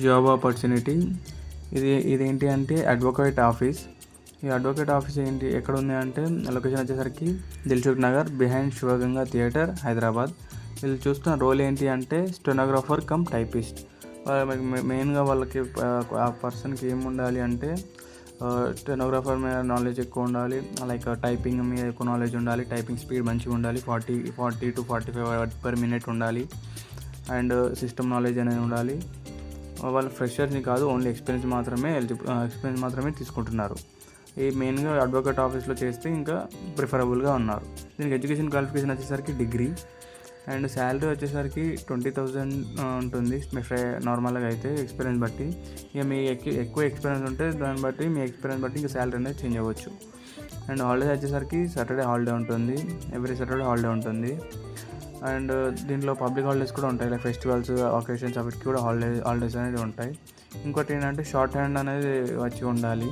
Job opportunity. ఇదేంటి అంటే advocate office. ఈ అడ్వకేట్ ఆఫీస్ ఎక్కడ ఉంది అంటే లొకేషన్ వచ్చేసరికి దిల్సుఖ్ నగర్ బిహైండ్ శివగంగా థియేటర్, హైదరాబాద్. వీళ్ళు చూస్తున్న రోల్ ఏంటి అంటే స్టెనోగ్రాఫర్ కమ్ టైపిస్ట్. మెయిన్గా వాళ్ళకి ఆ పర్సన్కి ఏమి ఉండాలి అంటే స్టెనోగ్రాఫర్ మీద నాలెడ్జ్ ఎక్కువ ఉండాలి, లైక్ టైపింగ్ మీద ఎక్కువ నాలెడ్జ్ ఉండాలి, టైపింగ్ స్పీడ్ మంచిగా ఉండాలి, 40 to 45 words per minute ఉండాలి, అండ్ సిస్టమ్ నాలెడ్జ్ అనేది ఉండాలి. వాళ్ళు ఫ్రెషర్స్ని కాదు, ఓన్లీ ఎక్స్పీరియన్స్ మాత్రమే తీసుకుంటున్నారు. ఈ మెయిన్గా అడ్వకేట్ ఆఫీస్లో చేస్తే ఇంకా ప్రిఫరబుల్గా ఉన్నారు. దీనికి ఎడ్యుకేషన్ క్వాలిఫికేషన్ వచ్చేసరికి డిగ్రీ, అండ్ శాలరీ వచ్చేసరికి 20,000 ఉంటుంది నార్మల్గా అయితే ఎక్స్పీరియన్స్ బట్టి. ఇక మీ ఎక్కువ ఎక్స్పీరియన్స్ ఉంటే దాన్ని బట్టి మీ ఎక్స్పీరియన్స్ బట్టి ఇంకా శాలరీ అనేది చేంజ్ అవ్వచ్చు. అండ్ హాలిడేస్ వచ్చేసరికి సాటర్డే హాలిడే ఉంటుంది, ఎవ్రీ సాటర్డే హాలిడే ఉంటుంది. అండ్ దీంట్లో పబ్లిక్ హాలిడేస్ కూడా ఉంటాయి, లైక్ ఫెస్టివల్స్, అకేషన్స్, అవిటికి కూడా హాలిడేస్ అనేది ఉంటాయి. ఇంకోటి ఏంటంటే షార్ట్ హ్యాండ్ అనేది వచ్చి ఉండాలి.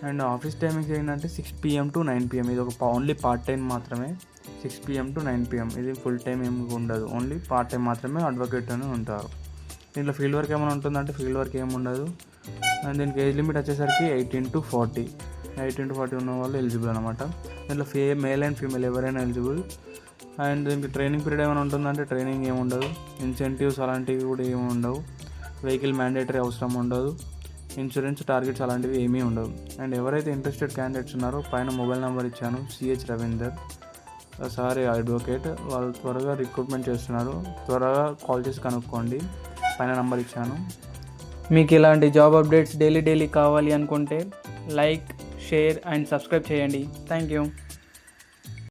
అండ్ ఆఫీస్ టైమింగ్స్ ఏంటంటే 6 PM to 9 PM. ఇది ఒక ఓన్లీ పార్ట్ టైం మాత్రమే, 6 PM to 9 PM. ఇది ఫుల్ టైం ఏమి ఉండదు, ఓన్లీ పార్ట్ టైం మాత్రమే అడ్వకేట్ అని ఉంటారు. దీంట్లో ఫీల్డ్ వర్క్ ఏమైనా ఉంటుందంటే ఫీల్డ్ వర్క్ ఏమి ఉండదు. అండ్ దీనికి ఏజ్ లిమిట్ వచ్చేసరికి 18 to 40 ఉన్న వాళ్ళు ఎలిజిబుల్ అనమాట. దీంట్లో మేల్ అండ్ ఫీమేల్ ఎవరైనా ఎలిజిబుల్. అండ్ దీనికి ట్రైనింగ్ పీరియడ్ ఏమైనా ఉంటుందంటే ట్రైనింగ్ ఏమి ఉండదు, ఇన్సెంటివ్స్ అలాంటివి కూడా ఏమి ఉండవు, వెహికల్ మ్యాండేటరీ అవసరం ఉండదు, ఇన్సూరెన్స్ టార్గెట్స్ అలాంటివి ఏమీ ఉండవు. అండ్ ఎవరైతే ఇంట్రెస్టెడ్ క్యాండిడేట్స్ ఉన్నారో పైన మొబైల్ నెంబర్ ఇచ్చాను, CH రవీందర్ సారీ అడ్వకేట్. వాళ్ళు త్వరగా రిక్రూట్మెంట్ చేస్తున్నారు, త్వరగా కాల్ చేసి కనుక్కోండి, పైన నెంబర్ ఇచ్చాను. మీకు ఇలాంటి జాబ్ అప్డేట్స్ డైలీ కావాలి అనుకుంటే లైక్, షేర్ అండ్ సబ్స్క్రైబ్ చేయండి. Thank you.